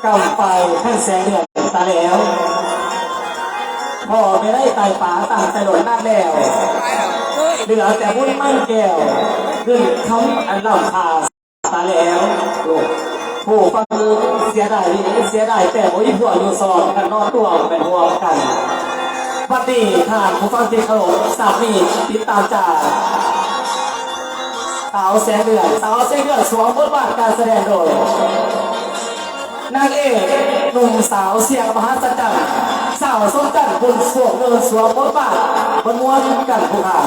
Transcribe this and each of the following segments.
กำไปท่านแสงเดือนตาแล้วพ่อไม่ได้ตายป่าต่างแต่หล่นนักแล้วเหลือแต่บุญมั่นแก้วขึ้นคำอันเล่าข่าตาแล้วผู้ฟังเสียดายแต่โอ้ยพวกอยู่ซอนกันนอนตัวเป็นห่วงกันปฏิทานผู้ฟังที่เคารพสามีติดตามจากสาวแสงเดือนสวมบทบาทการแสดงโดยนางเอกหนุ่มสาวเสียงมหัศจรรย์สาวสมจันทร์บุญสวมสวมบทบาทบนม้วนกันผู้ขา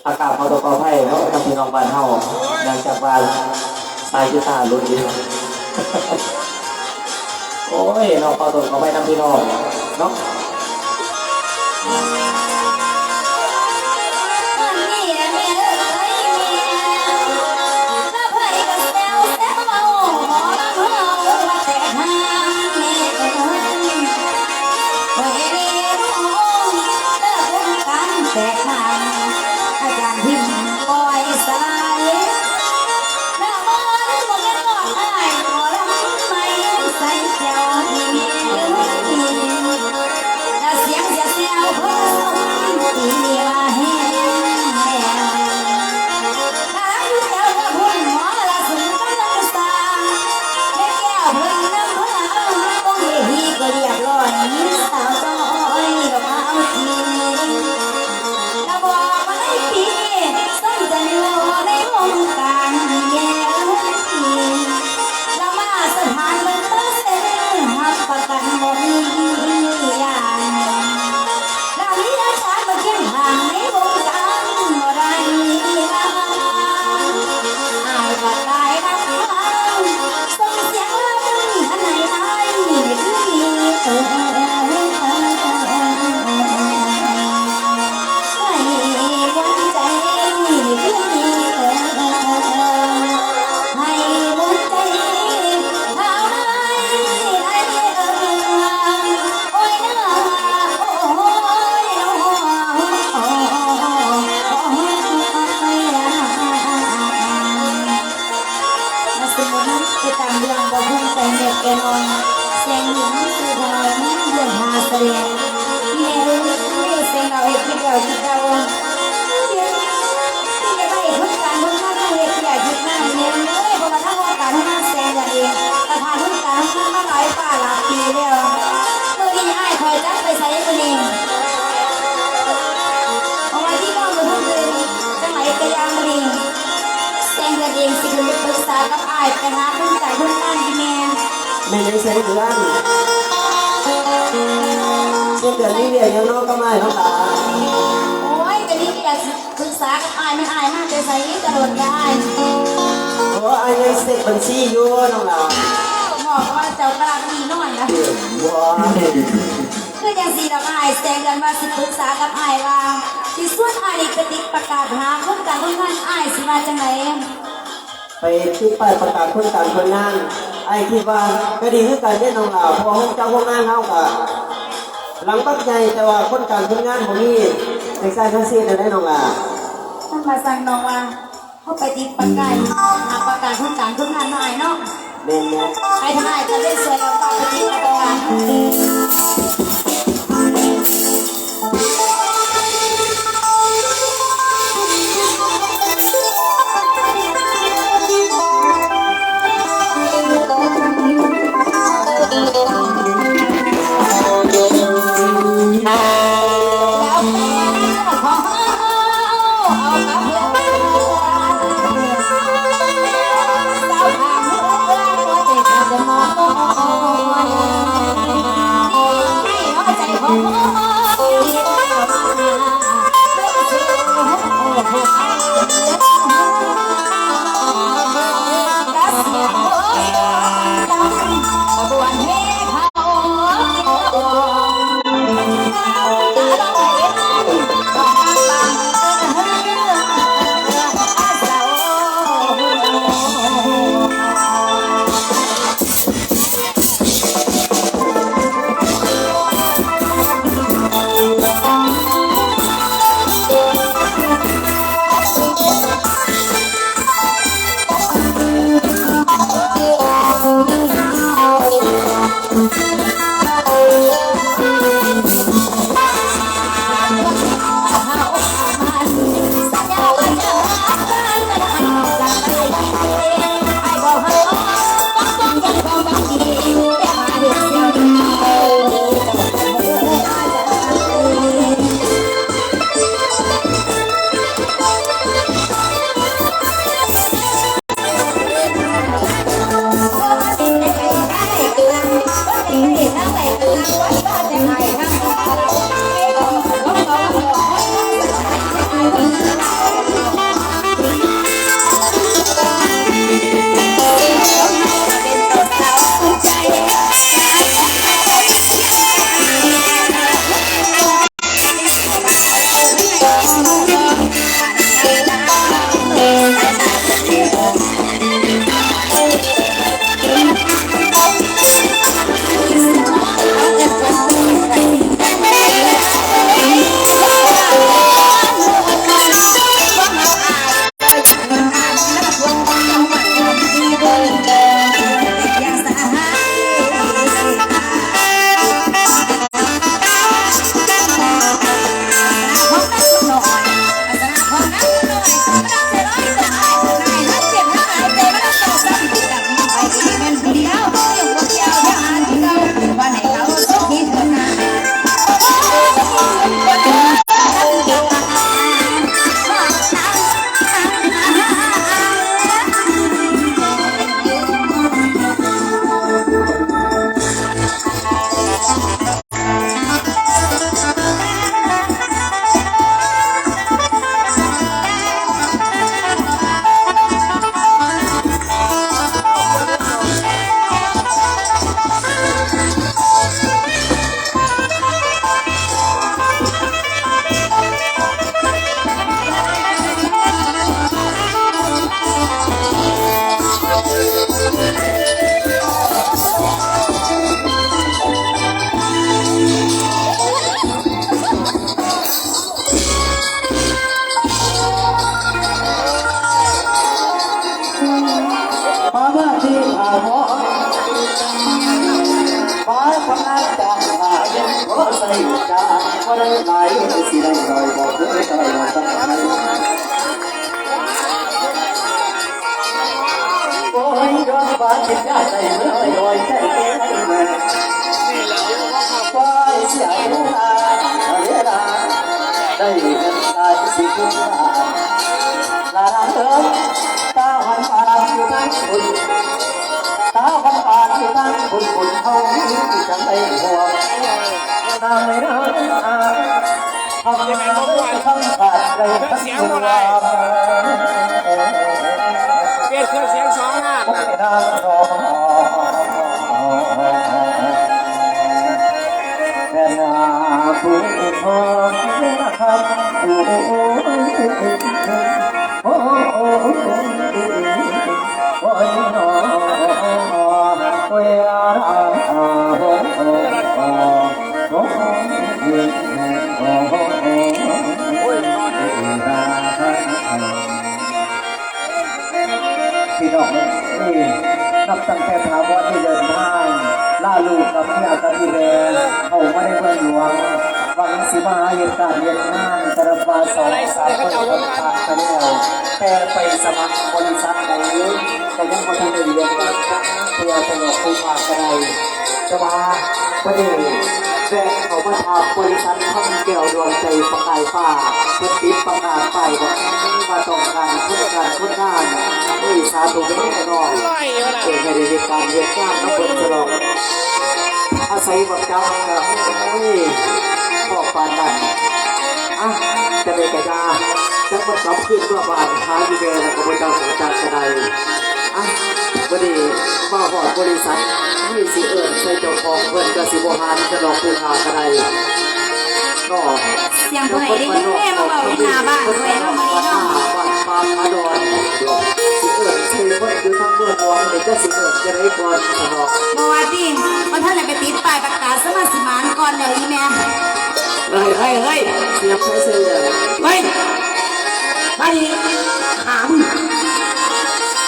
อากาศพอตกไพ่แล้วทำพี่น้องบ้านเฮาหลังจากบ้านสายกีตาร์ลุ้นดีโอ้ยเราพอตกไพ่ทำพี่น้องเนาะไม่ได้ใช้เดือนนี้เรียนยังนอกก็ไม่น้องตาโอ้ยจะนี่อยากศึกษากับอายมันอายมากจะใส่กระโดดได้โอ้อายยังเสร็จบัญชีอยู่น้องเราบอกว่าเจ้ากำลังดีน้อยนะคืออย่างสีดอกอายแสดงกันว่าศึกษากับอายว่าที่ส่วนอายไปติดประกาศหาคนต่างคนงานอายสิมาจังไหนไปที่ป้ายประกาศคนต่างคนงานไอ้คิดว่าก็ดีคือการเล่นน้องเราพอห้องเจ้าห้องงานเขากับหลังปักใจแต่ว่าคนต่างคนงานของนี่ในสายทั้งสิ้นได้น้องเราท่านมาสั่งน้องว่าเขาไปติดประกาศหาประกาศคนต่างคนงานหน่อยเนาะเล่นเนี่ยไอ้ทนายจะเล่นสวยแล้วก็ไปติดประกาศ มาเมื่อที่ผ่านมาฟ้าคนนั้นจางหาเย็นเพราะใส่จางเพราะได้ไหลสิได้หน่อยบอกเลยใจเราตั้งใจโอ้ยย้อนฟ้าจิตยาใจเมื่อลอยใจเต้นเหมือนฟ้าเสียเวลาได้เห็นตาสิคุณลาเอิญตาหันมาอยู่นั่งคุณตาพันปานอยู่นั่งคุณคุณเขาจังได้หัวตาไม่เดินทำยังไงบ้างทำขาดใจทั้งตัวเปลี่ยนเครื่องเสียงสองอ่ะ ไม่ได้รอแค่นาผู้พอนะครับโอ้โอ้โอ้โอ้โอ้ยน้อโอ้ยอาโอ้โอ้โอ้โอ้โอ้พี่น้องนี่นับตั้งแต่ถาวรที่เดินทางล่าลูกกับพี่อาตาพี่แดงเข้ามาในเมืองหลวงหวังสิมาเหตุการณ์เหตุงานแต่ละฟ้าสองสามคนคนขาดคะแนนแต่ไปสมัครบริษัทใดแต่ยังมาทำในเรื่องการเพื่อสงบผู้ฝากกระไรจะมาประเดี๋ยวแจ้งเขามาทำบริษัทท่องแก้วดวงใจประกายฟ้าเพื่อติดประกาศไปว่ามาต้องการเพื่อการค้นงานด้วยสาธุไม่แน่นอนเกิดในเหตุการณ์เหตุการณ์น้ำเปิดฉลองอาศัยบักจังกับโอ้ย อกปานนั้นอ่ะจะเป็นกระดาจะมากลับขึ้นเมื่อบานหาอยู่แม่แล้วก็ไปดาวของจากกระไดอ่ะวันนี้มาหอดบริษัทมีสิเอิญใส่เจ้าของเพิ่นกสิบหารจะดอกภูขากระไดก็ เสียงผู้ใดได้ยินแม่มาบอกที่หน้าบ้านผู้ใดเนาะมื้อนี้เนาะ บ้านปาพาดอนสิเอิญใส่เพิ่นอยู่ทางเมืองหลวงเด็กก็สิเอิญจะได้ก่อนสนอก บ่ว่าติมันท่านได้ไปติดป้ายประกาศสมาสิมานก่อนแล้วอีแม่ เฮ้ยเฮ้ยเฮ้ย เสียบใช้เสื้อ เฮ้ยมาดิถาม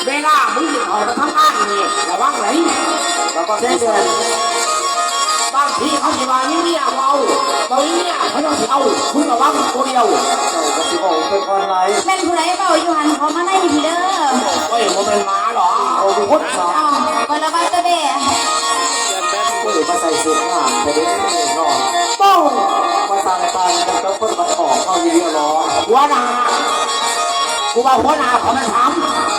เวลามึงออกมาทำงานนี่ระวังไหน แล้วก็ใช้เสื้อบ างทีเขาสิว่านี่เนี่ยเอาบางทีเนี่ยเขาต้องเอาคุณระวังตัวเดียว เจ้าก็สิบอกเป็นคนไร แม่นผู้ใดเว้าอยู่หันเขามาในพี่เด้อ เฮ้ยมันเป็นหมาหรอ เอาไปพุทธสา เอ้าบ่ละว่าจะเด้ ผู้อื่นมาใส่เสื้อผ้าแต่เด็กไม่ได้นอน โป้ง มาตามตายมันก็คนมันออกเข้าอยู่เรียร้อน หัวหน้ากูว่าหัวหน้าเขามันถาม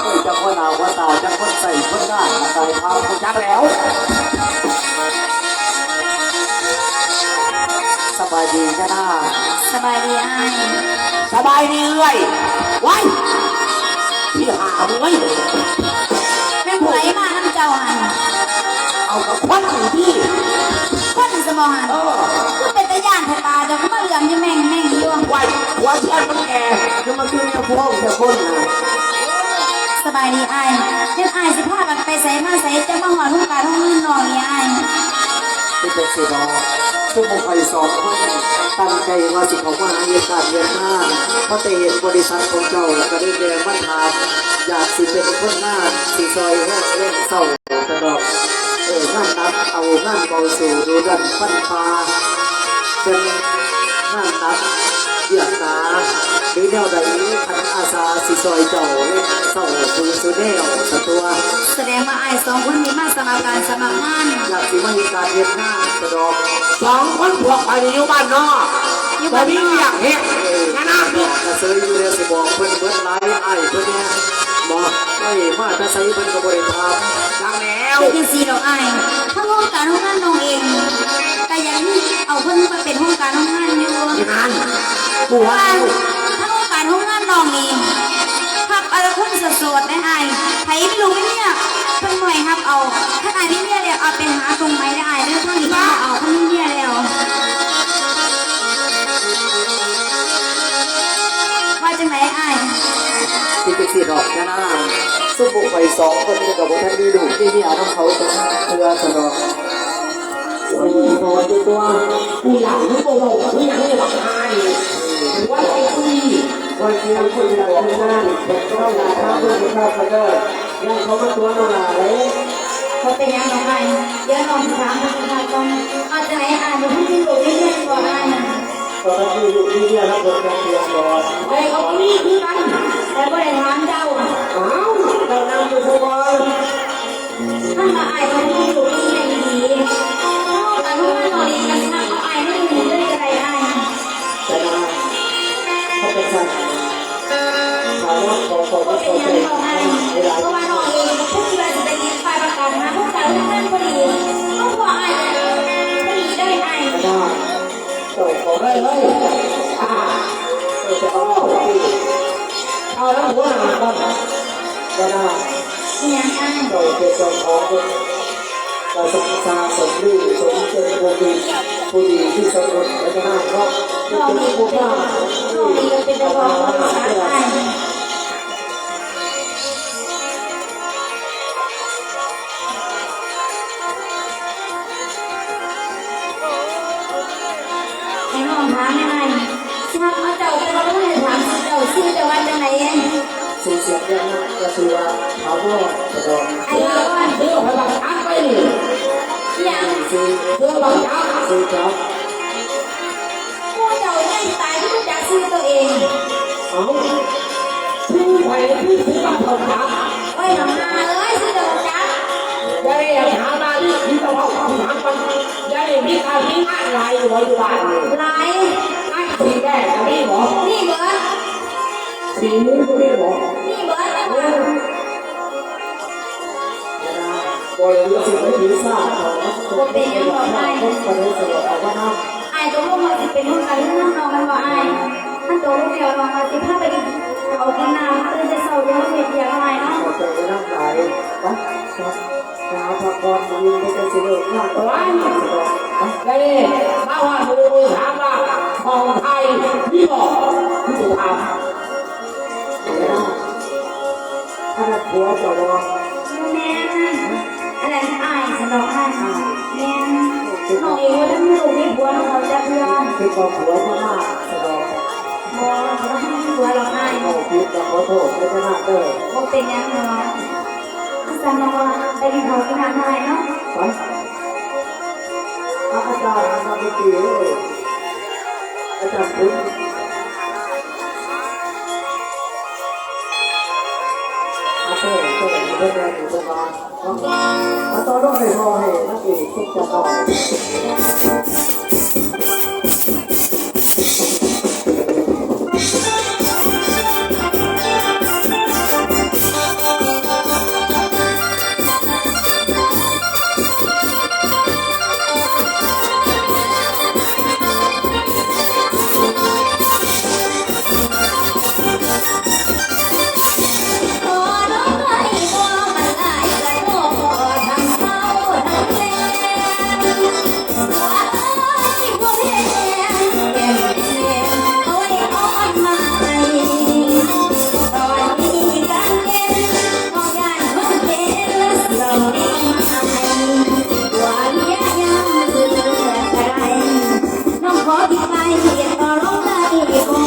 เฮ้ยจะคนเอาว่าตาจะคนใส่คนหน้าใส่ผ้าคน จักแล้ว สบายดีจ้าหน้า สบายดีอ้าย สบายดีเลยไว้ที่หามึงไว้ แม่นผู้ใดมานำเจ้าหัน เอากับควันอยู่ที่ คนสมองหัน เออ คือเป็นตาย่านแท้ตาเจ้าก็มาเหลื่อมอยู่แม่งอยู่ ไว้หัวเทียนมันแก่ คือมาคือเนี่ยพวกแต่คนนะ สบายดีอ้ายเดี๋ยวอ้ายสิพากันไปไสมาไสจะมาหอดทุ่งกาทุ่งนื่นน้องนี่อ้าย ที่เป็นสีดอซึ่งผมไปสอบคนตั้งใจว่าสิเขามาเรียนการเรียนหน้าเพราะแต่เห็นบริษัทของเจ้าก็ได้แดงมาถามอยากสิเป็นคนหน้าสีซอยแห้งเล่นเศร้ากระดอกงานนับเอางานเบาสู่ดูดันฟันฟ้าเป็นงานนับเยียดนาหรือแนวใดขันอาสาสีซอยเจ้าเล่นเศร้าดูสุดแนวสตัว แสดงว่าอ้ายสองคนนี้มาสมัครการสมัครงาน อยากสิมาเห็นการเรียนหน้ากระดอก สองคนพวกไปอยู่บ้านนอกบ่มีเรียกเฮ็ดงานน้ำเนี่ย กระเซยอยู่แล้วสิบอกเพิ่นเบิดหลายไอ้เพิ่นเนี่ยบอกไม่มาแต่ใส่เพิ่นก็บ่ได้ถาม จังแล้ว คือสีดอกอ้ายถ้าห้องการห้องงานน้องเองก็อยังเอาเพิ่นมาเป็นห้องการห้องงานอยู่ งาน เพราะว่าถ้าห้องการห้องงานน้องนี่ทับอะไรคนสดๆได้อ้ายไผไม่รู้ไหมเนี่ยเพิ่นหน่วยครับเอาถ้าอ้ายมีเมียแล้วเอาไปหาตรงไหนได้เด้อทางนี้ก็เอาเพิ่นมีเมียแล้วว่าจังไหนอ้าย ที่เป็นสิดอกจะน่าสุบุกไปสองคนนี้กับบ่ทันมีลูกที่นี่เอาน้ำเขาจะเพื่อสนองโอ้ยพอตัวตัว กูอยากรู้โบกกูอยากให้ราคาดิว่าไอ้คุย วันนี้คนอยากที่นั่นเด็กก็อยากข้าวเพื่อนข้าวไปเลยยังเขามาตัวน้องหลาเลย เขาเป็นยังไงเดี๋ยวน้องถามมาถามก่อนเอาจังไหนอ้ายบ่ทันมีลูกมีเมียบ่อ้ายน่ะ ตอนนั้นอยู่ที่นี่แล้วคนจะเตรียมรอ ไอ้เขานี่คือกัน แต่บ่ได้ถามเจ้า อ้าว เรานั่งอยู่ทุกวัน ท่านมาอายคนที่อยู่ที่ไหนดีแต่ทุกท่านนอนดีกันนะเอาอายไม่ดีด้วยอะไรอาย แต่นะเขาเป็นสัตว์ถามว่าขอ ก็เป็น ใจ ยังบอกอายเพราะว่านอนเองผู้ที่ว่าจะไปยินไฟประกาศหาผู้ชายทุกท่านพอดีเขาบอกอายพอดีได้อาย ได้ขอได้เลยจะเอาเอาแล้วหัวหน้าบ้างก็ได้ ยังอาย เราเป็นเจ้าของเราสมชาสมฤทธิ์สมเจริญผู้ดีที่สมบูรณ์และก็น่าเพราะ นอนดีก็เป็นนอนดีก็เป็นระบบของสารอายไอ้น้องถามยังไงที่เขาเจ้าเป็นคนที่ถามเจ้าชื่อจะว่าจังไหน สูญเสียเรื่องนั้นก็คือว่าเขาก็จะโดน ไอ้เราอ่ะ เดี๋ยวไปบังคับไปนี่ อย่าง ซื้อ เดี๋ยวบังคับ ซื้อครับ พวกเจ้าไม่ตายที่รู้จักชื่อตัวเอง เอาที่ไปที่ถือบังคับ ไว้หนังนาเลยชื่อตัวจัก จะได้หาได้ที่ต้องเอาความถามมันจะได้มีการมีงานอะไรอยู่ในบ้านนี่ หลาย งานสีแดงจะมีหรอ นี่เบิร์ด สีนี้ก็มีหรอ นี่เบิร์ดไม่ว่า บริษัทไม่ถือทราบเขา ผมเป็นยังบอกได้ คนประเทศเสนอเขาว่าน้ำ ไอ้ อ้ตัวลูกมาสิเป็นลูกกันลูกน้องมันว่าไอ้ถ้าตัวลูกเดียวน้องมาสิพาไปเอากินน้ำตื่นจะเศร้าเดี๋ยวเสียเดียวหน่อยเนาะ ขอใจไปนั่งไหนไปหาพักผ่อนยืนไปสิเลิกงานตัวไอ้ไอ้มาว่าดูถามว่าของไทยพี่บอกพี่ถามถ้าผัวจะรอ แม่อะไรไอ้สนองไอ้แม่น้องเองว่าถ้าลูกมีผัวน้องเราจะเพื่อน คือพอผัวมาหน้าจะรอ บ่เราไม่มีผัวหรอกไอ้ โอ้พี่จะขอโทษไม่จะหน้าเด้อ บ่เป็นยังเนาะอาจารย์มาว่าไปกินข้าวกินน้ำอะไรเนาะ ไปอาจารย์มาไปตีอาจารย์คุณอาเต้เต้เต้เต้อยู่ตรงนั้นอาตอนนั้นให้รอให้นักเอกทุกจะรอ ขอร้องให้บ่มันหลายกระโดดขอทำเมาทั้งแลว่าเอ้ยบ่เห็นแก้มแดงเอาไว้อ่อนมาให้ตอนนี้กันเย็นน้องย่านคนเห็นลองเรียกมาให้ว่าเรียกยังเสือกระไรน้องขอที่ไปเรียกก็ร้องได้บ่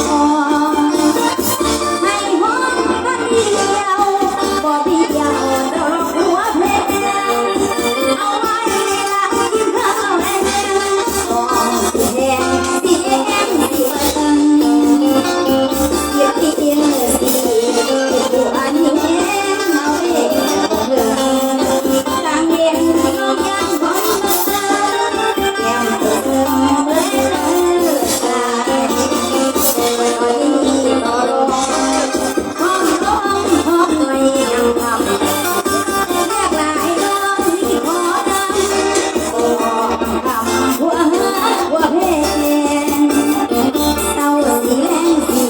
ให้หอมก็เดียวบ่เดียวดอกหัวเพลงเอาไว้ในหลังกินข้าวแรงหอมสีแดงสีแดงสีเบิ่งเสียที่เอียงสีผู้อันนี้เอาเองบ่เบิ่งกลางเย็นน้องยังบ่แก้มเบิ่งเบิ่งตาคอยต่อรองห้องร้องห้องไม่ยังทำเรียกหลายน้องนี่ขอดำโอ้ทำหัวหัวเพลงเต้าสีแดงสี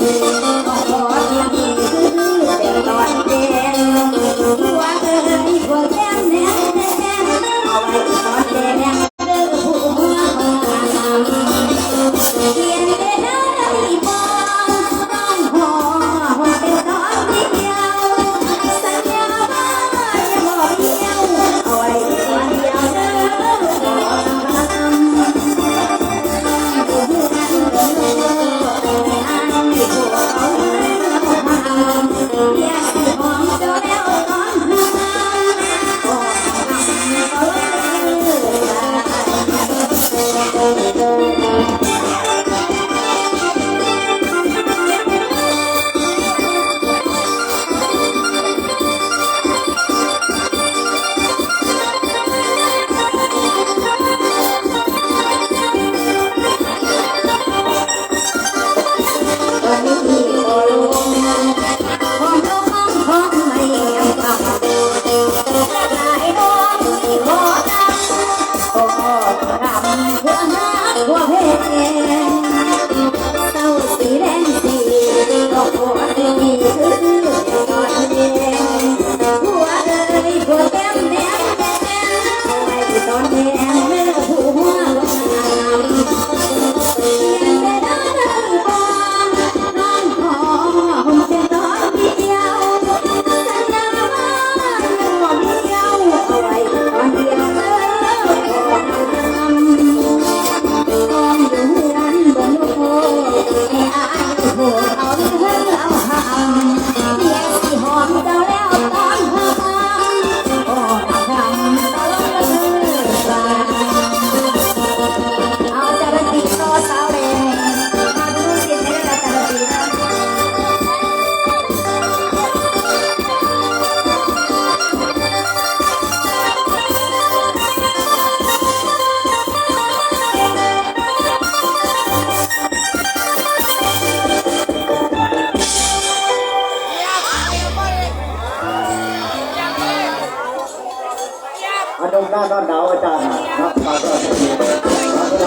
ก็ขอที่คือเป็นตอนแดงหัวเอ้ยหัวแก้มแดงแดงเอาไว้ตอนแดงเด้อผู้หัวของงามเขียนได้ได้บ่น้องขอว่าเป็นตอนเดียวสัญญาว่าจะบ่เดียวเอาไว้ตอนเดียวเด้อขอทำผู้หัวกันเด้อให้อายผู้เอาทำอยากสิหอมเจ้าแล้วตอนทำก็ทำก็ตอนนี้ก็ลงของน้องของไม่ยังทำหลายน้องที่ขอทำก็ทำเพื่อหาหัวเพลงเต้าสีแดงสีก็ขอที่คือตอนเย็นหัวเอ้ยหัวแก้มแดงแดงเอาไว้ตอนแดงเมื่อผู้หัวลงน้ำ ยังได้ได้บ่น้องขอผมเป็นตอนเดียวสัญญาว่าบ่เดียวเอาไว้ตอนเดียวเด้อขอทำต้องอยู่นั้นบ่โลให้อายผู้เอาเธอเอาหำเรียกสิหอมเจ้าแล้วตอนหำโอ้ทำตลอดเลยเอาจารติโตสาวแดงมาดูสิในระดับจารตินะอันนมหน้าด้านดาวอาจารย์ครับมาก็ดี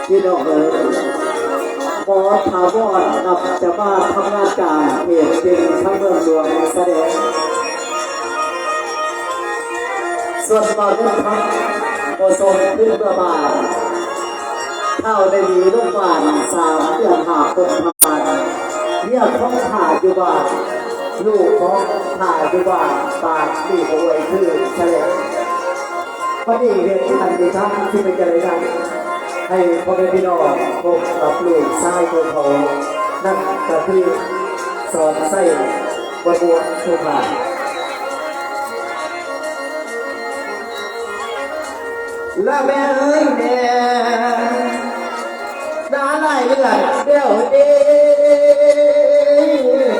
พี่น้องเอ๋ยหมอถาวรนำจะมาทำงานการเหตุจริงทั้งเมืองหลวงแสดงส่วนตอนนี้ครับโอโซนขึ้นประมาณเท่าได้มีลูกบาล3 เดือนหาคนผ่านเรียกท้องถ่ายอยู่บ้านลูกของถ่ายอยู่บ้านปากที่ป่วยคือแฉลงพอดีเหตุการณ์ที่ทำที่เป็นอะไรกันให้พ่อแม่พี่น้องพบกับลูกชายคนเขานั่นก็คือสอนไส้บัวทุกข์และแม่เอ้ยแม่น้าไหลเลือดเดี่ยวเดี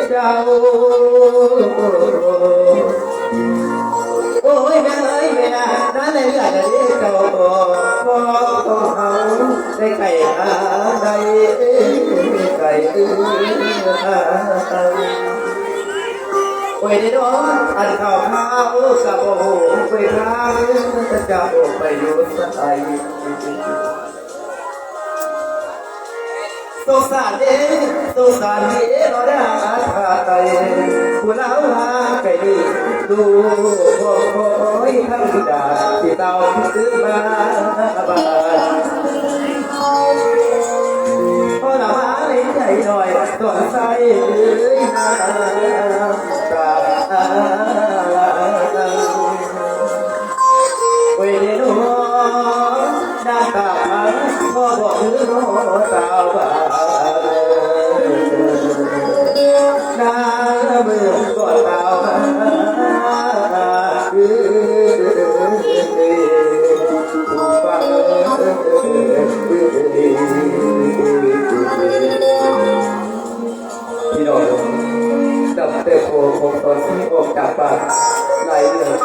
เจ้าโอ้ยแม่เอ้ยแม่น้าไหลเลือดเดี่เจ้าพอต้องเขาได้ไก่อะไรไก่โอ้ยนี่น้องอันข่าวข้าวกับโอ้โหไปทางจะออกไปอยู่ใส่สงสารเด้สงสารเด้เราได้ขาดใจผู้เล่าหาไก่ดีดูพ่อคอยทั้งดาที่เต่าซื้อมาบ้านพอเราหาในใจหน่อยตัวใส่เลยนะตาเวทีนู้นด้านตาพ่อบอกถือโน้ตาบ้าน้าเมื่อกอดตาบ้าฟัง หัวของตอนที่ออกจากบ้านไหลเหนื่อย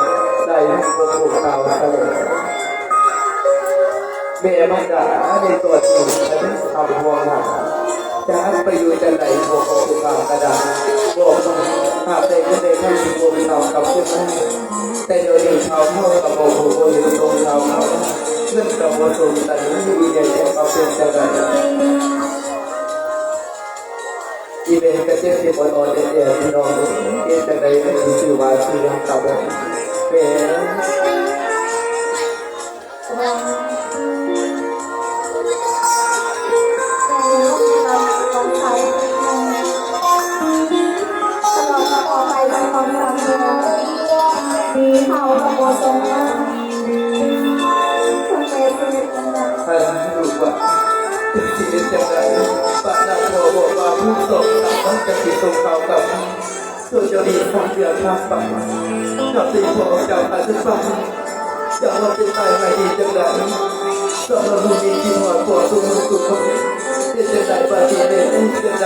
ไหลพวกพวกเราตลอดแม่มันด่าในตัวจริงฉันทำห่วงหาจะไปอยู่จะไหนพวกของพวกเรากระดาษบอกมาหากได้ก็ได้ให้พวกเรากลับขึ้นมาแต่เดี๋ยวนี้ชาวพ่อกับพ่อผู้คนอยู่ตรงชาวเขาเรื่องกับวัตถุแต่ไม่มีใหญ่แค่เอาเป็นจะไหนที่เป็นกระเจี๊ยบที่บนอ่อนเดียที่น้องเกี่ยจะไหนไม่มีชื่อว่าชื่อยังเก่าเป็นเขาตะโกนส่งมาคนเมย์เป็นยังไง ท่านรู้ว่าที่เป็นจะไหนปะนาโมบอกว่าผู้สอบต้องจะติดตรงเขากับส่วนจะดีทำเดียวทำไปกับสิ่งของเจ้าอาจจะฟังจะว่าเป็นตายไม่ดีจังไหนก็มาดูมีที่หัวปวดตัวมือตุ่มเขาเป็นจะไหนปฏิเสธจะไหน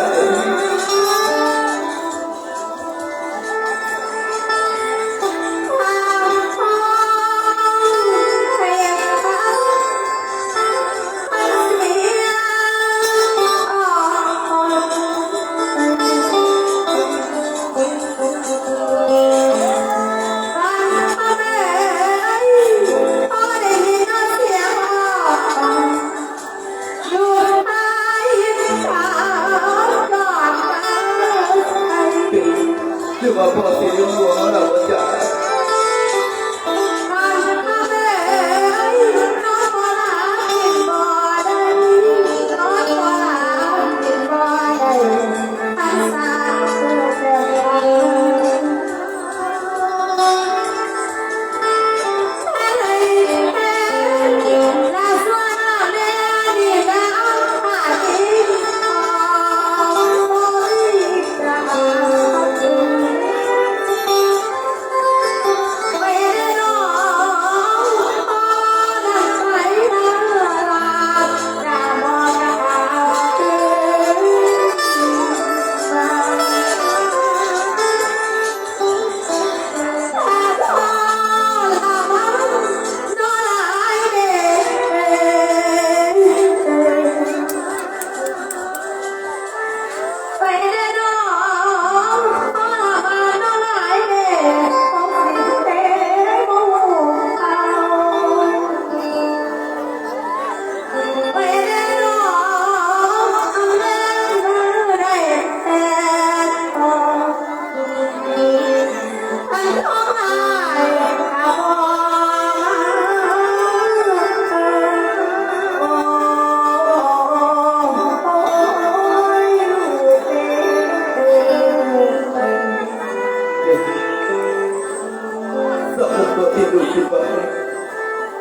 คือว่าพอสิริวัวเราจะ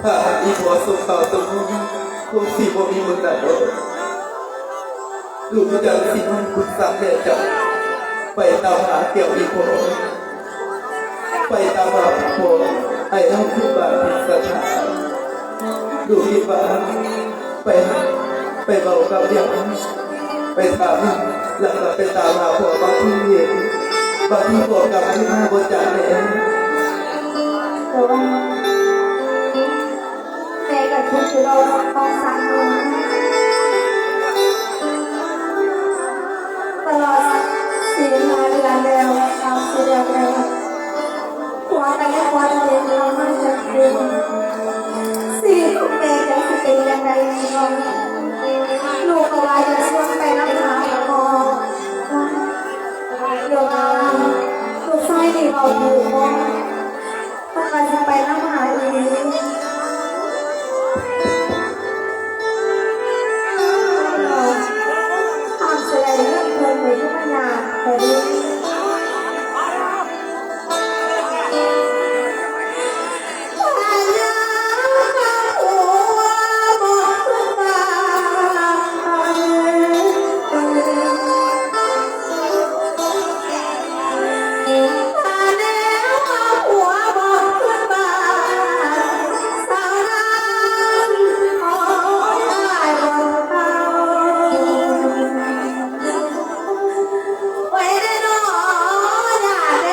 ถ้าอีหัวสุขข่าวตรงนี้คงสีบ่มีมือไหนดูมาจากสิ่งที่คุณสั่งเนี่ยจะไปตามหาเกี่ยวอีหัวไปตามหาหัวไอ้ทั้งคือบาปสถานดูที่บ้านไปเบากับอย่างไปตามหลังจากไปตามหาหัวบางที่หัวกับที่มาบนจานเนี่ยแต่ว่าแม่กับทุกที่เราต้องสั่งตลอด4 เดือนแล้ว3-4 เดือนแล้วหัวแต่หัวเรียนเราไม่จะเป็นสิ่งของแม่จะเป็นยังไงลูกก็ว่าจะชวนไปรับหาพอเดี๋ยวลูกชายนี่เราดูว่าถ้าจะไปรับหาอีกทำแสดงเรื่องเพลินไปทุกอย่างแต่ดีไว้ได้นอนอย่า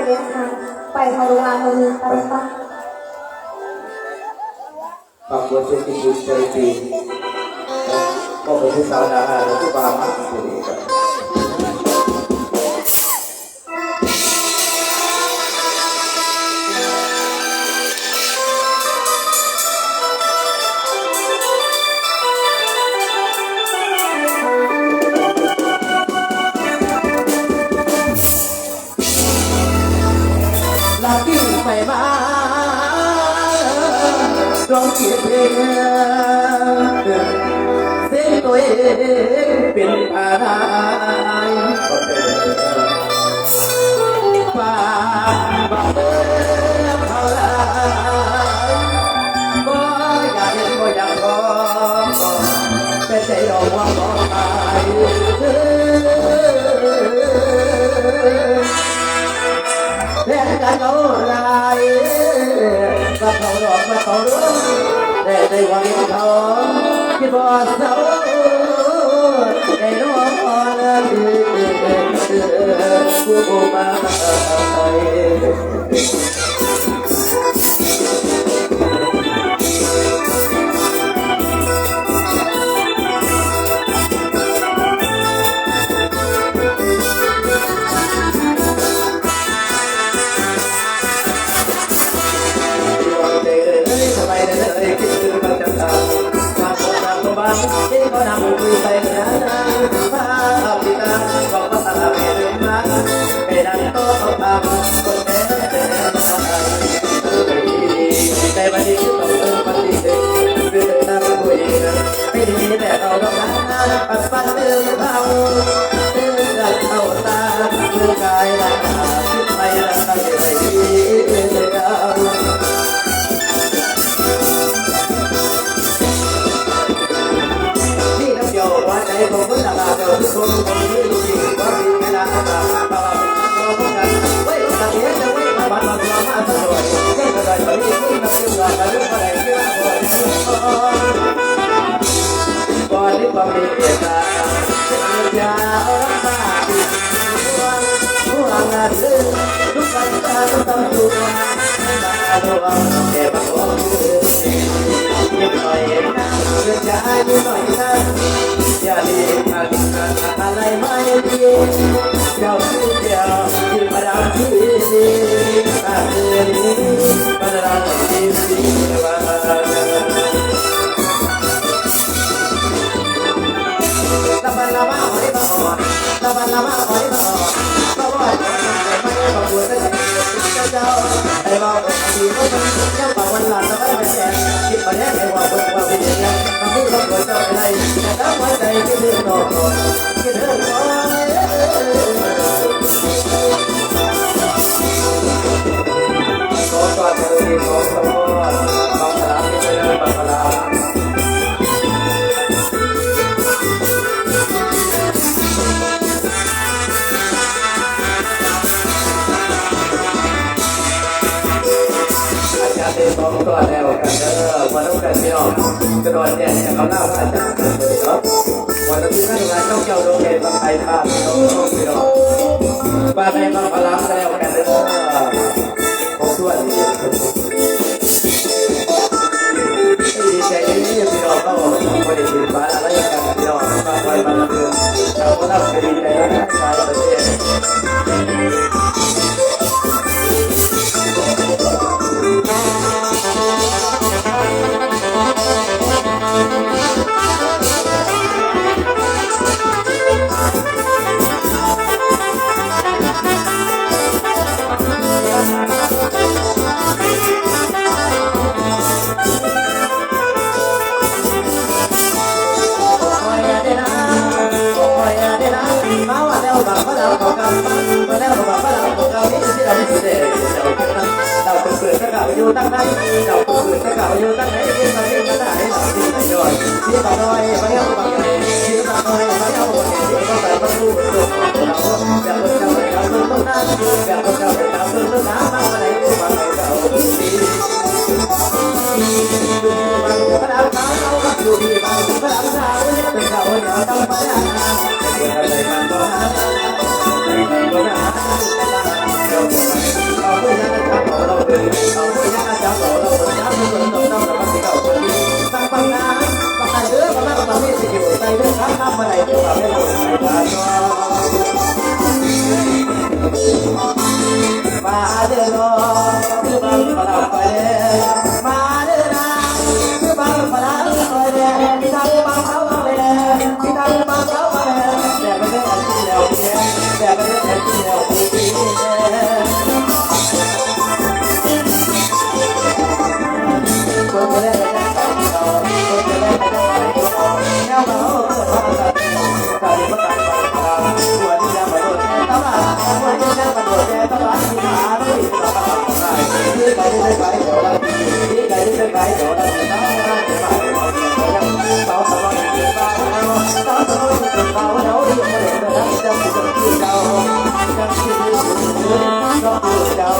เลี้ยงค่ะไปทะลุงานเลยไปปะ ปากบัวเช็คที่บุญใจดีก็เป็นที่สาวนาหรือที่บาร์มาที่ดีกันลากิ้งไปมาลองเขียนเพลงเส้นตัวเองเป็นอะไรฝากบอกเดิมเท่าไรก็อยากเห็นก็อยากบอกแต่ใจยอมว่าบอกไปแลกกันเอาลายก็เขาหลอกมาเขารู้แต่ในวังเขาคิดว่าเศร้าได้น้องผู้มาที่เขานำมือไปนะพาพิตาบอกภาษาไม่ลืมมาไปนั่งโต๊ะเขาทำคนแม่แต่วันนี้ต้องเติมปฏิเสธเรื่องทางผู้หญิงไม่ดีแต่เราต้องรักปัดปัดเรื่องเขาเรื่องเข้าตาเรื่องกายรักคิดไปรักไปได้ดีว่าใจผมก็จะลาเดินทุกคนคนที่รู้ดีว่ามีเวลาต่างๆต่อกันไว้รู้จักเสียจะไว้มาบัดมาตัวมาสวยเรื่องอะไรแบบนี้ที่นักเรียนว่าจะรู้อะไรที่ว่าบ่อยก่อนที่ความมีเกียรติอย่าเอารักษาผู้ห่างกันทุกการตาต้องทำตัวมาตัวแค่บางคนยิ่งหน่อยนะเพื่อจะให้ยิ่งหน่อยนะอย่าลีกกันอะไรไม่ดีเจ้าที่เดียวที่มาดามที่ดีอาเดียนี้มาดามที่ดีว่าตะบันละมาหอยมาอ่อนตะบันละมาหอยมาอ่อนก็ว่าไม่บอกบัวจะเจ้าไอ้บอกดีก็มันยังบอกวันหลังจะไม่เป็นแก่คิดมาแน่ไอ้ว่าบนว่าเป็นยังไงทำให้เราปวดเจ้าอะไรแต่ถ้าหัวใจคิดเรื่องนอนคิดเรื่องนอนขอความเจริญของสมบูรณ์ของสลามที่เจริญบังลาสองตัวแล้วกันเด้อวันต้องการพี่น้องกระโดดแดงจากเขาเล่าอาจารย์เลยเนาะวันที่นั่งงานต้องเจ้าโดเกตบางไทยภาพพี่น้องพี่น้องบ้านในบางพลังแล้วกันเด้อของส่วนนี้ดีใจที่พี่น้องก็ไม่ได้ถือบ้านอะไรกันพี่น้องบางวันบางเดือนเราก็รับดีใจนะชายประเทศอยู่ตั้งนั้นเราเปิดกระเป๋าอยู่ตั้งไหนที่เราที่มาได้เราที่ไม่ย่อยที่ต่อน้อยไม่เอาบางที่ต่อน้อยไม่เอาบางที่ก็แต่บรรลุเราแบบคนเจ้าเราต้นน้ำแบบคนเจ้าเราต้นน้ำมาอะไรบางเราดีบางพระดาวขาวเราอยู่ที่บางพระดาวขาวเป็นเขาเดียวต้องไปหาเป็นอะไรมันก็หาไม่ก็หาเรา มาเดินรอคือบังฝรั่งไปมาเดินนาคือบังฝรั่งไปที่ทางบังเขาไปที่ทางบังเขาไปแต่ไม่ได้ที่แล้วแต่ไม่ได้ที่แล้วคนจะได้ไม่ได้เราคนจะได้ไม่ได้เราแนวเราเกิดมาจากการที่มันต่างกันเราควรที่จะมาโดนตลาดควรที่จะมาโดนตลาดที่หาด้วยเราทำได้ที่ใครที่ใครเดี๋ยวเราที่ใครที่ใครเดี๋ยวเราจะต้องมาจะมาเราสบายดีบ้างเราสบายดีบ้างเราเรื่องอะไรเราจะพูดที่เราจะคิดเราพูดเรา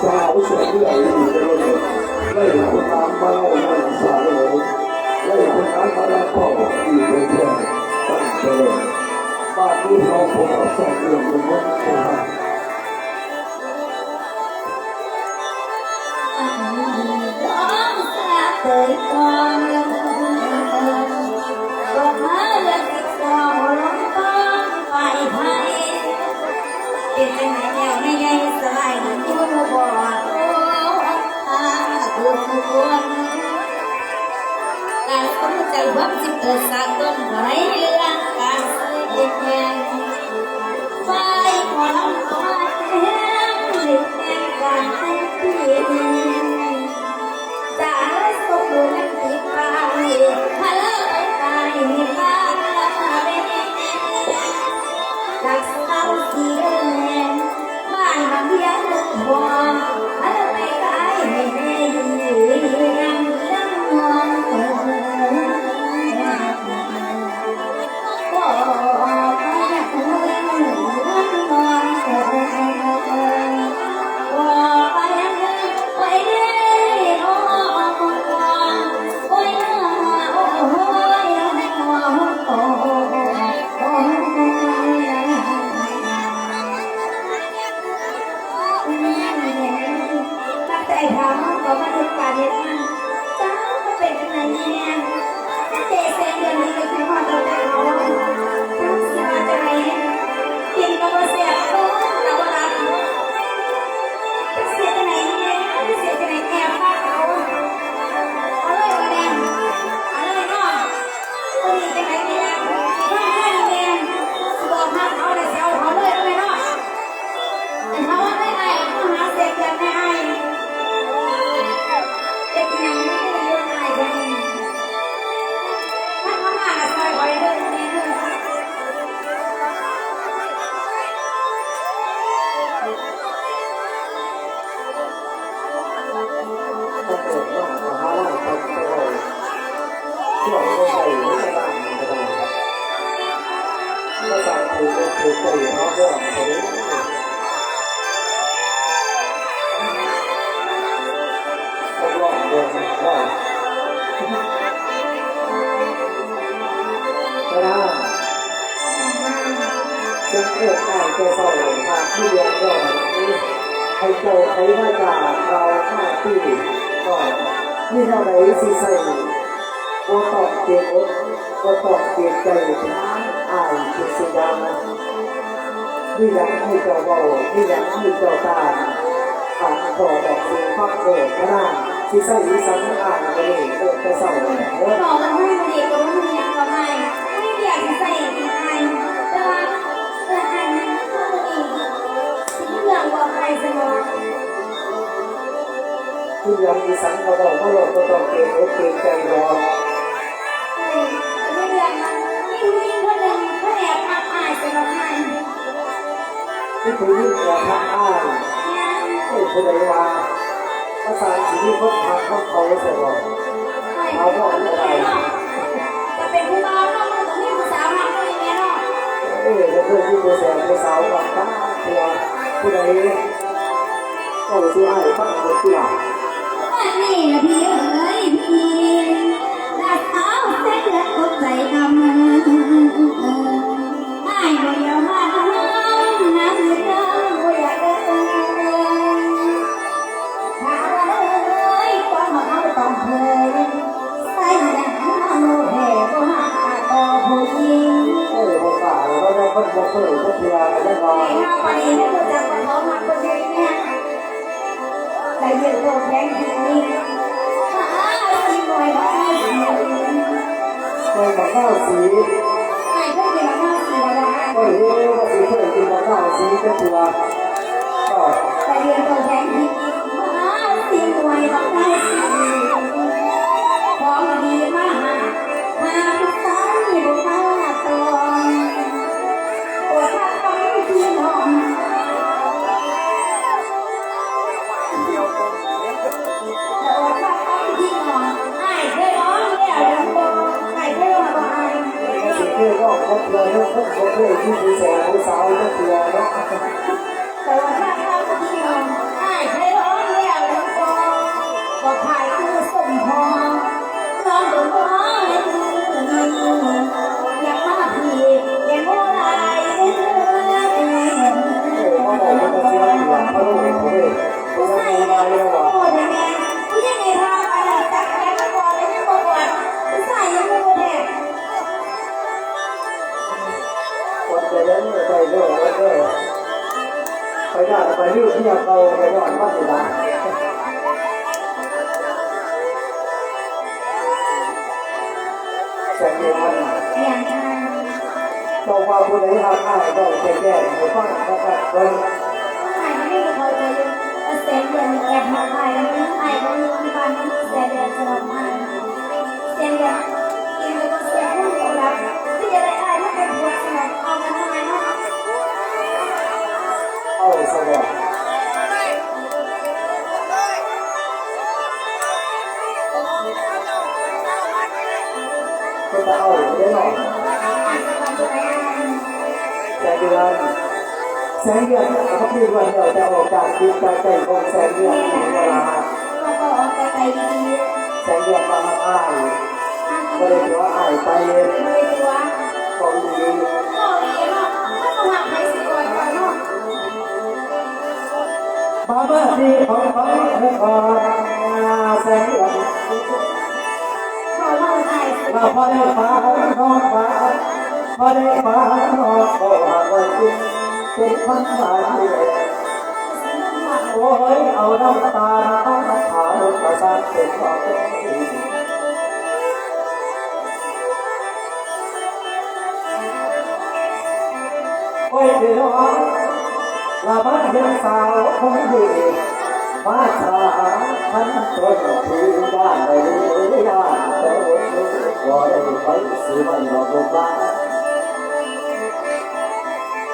สาวสวยที่ไหนอยู่ในรถไล่คนน้ำมาเอามาสาวเลยไล่คนน้ำมาแล้วก็อยู่ในเพื่อนตั้งเจริญบ้านที่เราพบกับแสงเดือนบนรถไฟฟ้า เกิดความลำบากบอกมาเรื่องติดต่อลงต้องไปไทยเป็นจังไหนแล้วในใหญ่สลายดูบ่โอ้ทุกคนการสนใจวัดสิเกิดสากลไว้เรื่องการซื้อเด็กแก่ไฟขอน้ำเอามาแทนเด็กแก่การให้พี่จะส่งดูนักติดไปพาเลิกไปตายมีบ้านจากเศร้าสีเดินบ้านบางเดียวนึกบ่พาเลิกไปตายไม่ได้ยังยังมองก็ไปยังมองไปยังไปเด้แต่ถามก็มาดูการเรียนจ้าเป็นยังไงเนี่ยเจ๊เซนเดือนนี้ก็คือพอเราได้เขาทั้งสาใจกินกับเสียโอ้เราละเสียใจเนี่ยเสียใจแอบฟังเขาเอาเลยวันนี้เอาเลยเนาะคนนี้จะไหนเนี่ยข้างข้างเนี่ยบอกห้ามเอาเลยเอาเขาเลยเอาเลยเนาะแต่เขาว่าได้ไงเขาหาเสียกันได้เป็นยังไม่ได้เรื่องอะไรกันถ้าเขามาใส่ไว้เลยนี่เลย ถ้าเกิดว่ามหาลัยไปเจอช่วงไม่ใช่ไม่บ้านมันก็ได้เมื่อสั่งถูกใจเขาก็ไปเลยต้องรอเดินว่าไม่ได้จะเกิดการเจอต่อทางที่เรียนก็นี้ให้เจ้าใช้หน้ากากเรา5 ปีก็นี่เท่าไหร่สิใส่โอตอบเกียรติโอตอบเกียรติใจทั้งอ่านพิสดารนี่ยังให้เจ้าเบานี่ยังให้เจ้าตาผ่านขอดอกสีฟักเกิดขนาดสิใส่อีสันอ่านไปเลยเกิดจะเศร้าเออ บอกกันให้มันเด็กก็ว่ามันยังก็ไม่อยากจะใส่อีกไงแต่ว่าไอ้ก็ตัวเองสิ่งเรื่องว่าใครจะมอง ที่ยังอีสันเขาบอกว่าเราต้องเกรงอกเกรงใจรอ ไม่เรื่องมันนี่ผู้หญิงคนหนึ่งเขาแอบทักอายจะร้องไห้ ที่ผู้หญิงแอบทักอ้าย เนี่ย ไอ้ผู้ใดว่า ภาษาจีนคนทางเขาเขาเสร็จหรอเขาบอกอะไร จะเป็นผู้บ่าวเนาะมันต้องมีผู้สาวทำตัวอย่างนี้เนาะ จะเพื่อนที่ตัวแสบตัวสาวกับตาตัวผู้ใดก็ที่ไอ้ฟังคนที่หลัง นี่ละพี่เอ้ยพี่ลาดเท้าเส้นเลือดกดใจดำไม่บ่ยอมมาทำน้ำเดือดบ่อยากเดินถ้าว่าเลยความมาเขาต้องเคยใส่ยังโลแห่บ่หาต่อผู้หญิง ผมกล่าวว่าได้คนบอกเลยก็เพียงได้นอน ข้าวปลาดีไม่รู้จักว่าเขาหักคนเดียวเนี่ยแต่ยืนโตแข็งทีนี้สีบอยบ้า ตัวมะข้าวสี ไอ้เพื่อนกินมะนาวสีอะไร ก็เรียกว่าสีเพื่อนกินมะข้าวสีก็คือว่าก็ แต่ยืนโตแข็งทีนี้สีบอยบ้าของดีมากหาผู้สาวมีบุญมาตัวปวดทับต้องที่นอนคือก็ครบเลยครบเลยที่ผู้แสบผู้สาวก็คือนะ แต่ว่าถ้าทำที่นอนได้ให้ร้องเรียกแล้วก็ขายคือส่งพอร้องดูว่าอยากมาผีอยากโม่ลายเรื่อย เขาบอกว่าจะเสียหลังเขาต้องเป็นคนเลยเขาจะมีมาเยอะกว่า โอ้ยแม่ผู้ยังไงทำอะไรจักแกก็บอกเลยนะบอกว่าใส่ยังมูแท้ วันจะเล่นไปเรื่อยไปเรื่อยไปได้ไปเรื่อยที่อยากเอาไปย้อนมาสิละแสงเดือน อย่างนั้น ต่อมาผู้ใดทำได้ก็แก้ให้ฟังนะครับเพิ่ม ไอ้ไม่ได้เขาจะเสียเดือนแอบมาไอ้ไอ้ก็รู้ที่บ้านมันเสียเดือนสลับมาเสียเดือนกินแล้วก็เสียหุ้นสลับที่อะไรไอ้ไม่เป็นหัวสลับเอามาทำไมเนาะ เอาสบายก็จะเอาได้หน่อยแสงเดือนแสงเดือนเขาพูดว่าเราจะออกจากจิตใจของแสงเดือนในเวลา เราก็ออกไปดี แสงเดือนมาอ้ายก็เลยถือว่าอ้ายไป เลยตัว ของดี ก็ดีเนาะถ้าต้องหักใครสิก่อนก่อนเนาะ มาบ้านที่ของให้ก่อนแสงเดือน ขอเล่าไอ้ มาพอได้ฟ้าน้องฟ้าพอได้ฟ้าน้องก็หากว่าจริงเป็นพันสายโอ้ยเอาน้ำตาขาวประสาทเป็นของโอ้ยพี่น้องลาบ้านเห็นสาวคงดีมาชาพันต้นที่ด้านใดด้านแต่ว่าได้ไปซื้อมันดอกลูกบ้าน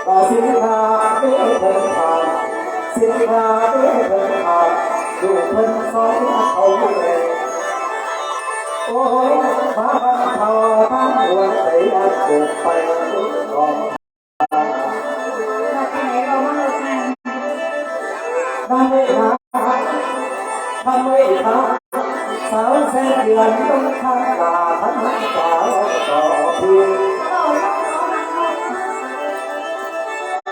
ว่าสินค้าเดินเพิ่นผ่านสินค้าเดินเพิ่นผ่านดูเพิ่นซอยเขาเลยโอ้ยมาบ้านเขาบ้านหัวใจอันเกิดไปก่อน มาที่ไหนเราว่าเราทำ ได้นะทำไม่ทันสาวแสนเดือนต้องข้างตาทั้งสาวต่อพี่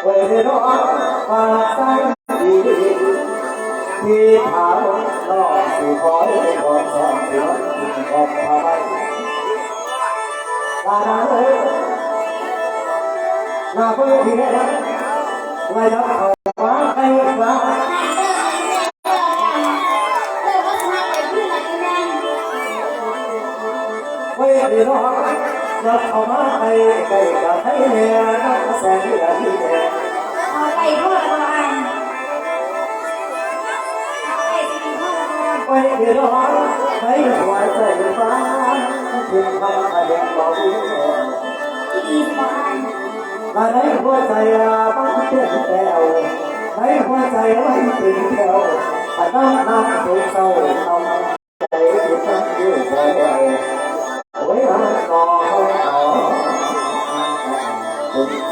เวรน้องมาตั้งดีที่ถามน้องสิขอให้ขอสอนเสียงขอบทำไมลาดาเลยนาเพื่อที่ไหนไว้รับขอมาให้ฟังเวรน้องรับขอมาให้ใกล้กับให้แม่แสนเดือนที่แม่ เอาไปทอดก่อนเอาไปกินทอดก่อน ไว้ที่ร้อนให้หัวใจฟ้าถึงคำแดงบอก ที่ดีสบาย มาในหัวใจมันเป็นแก้วในหัวใจมันเป็นแก้วถ้าน้ำน้ำ ทุกเศร้าเอา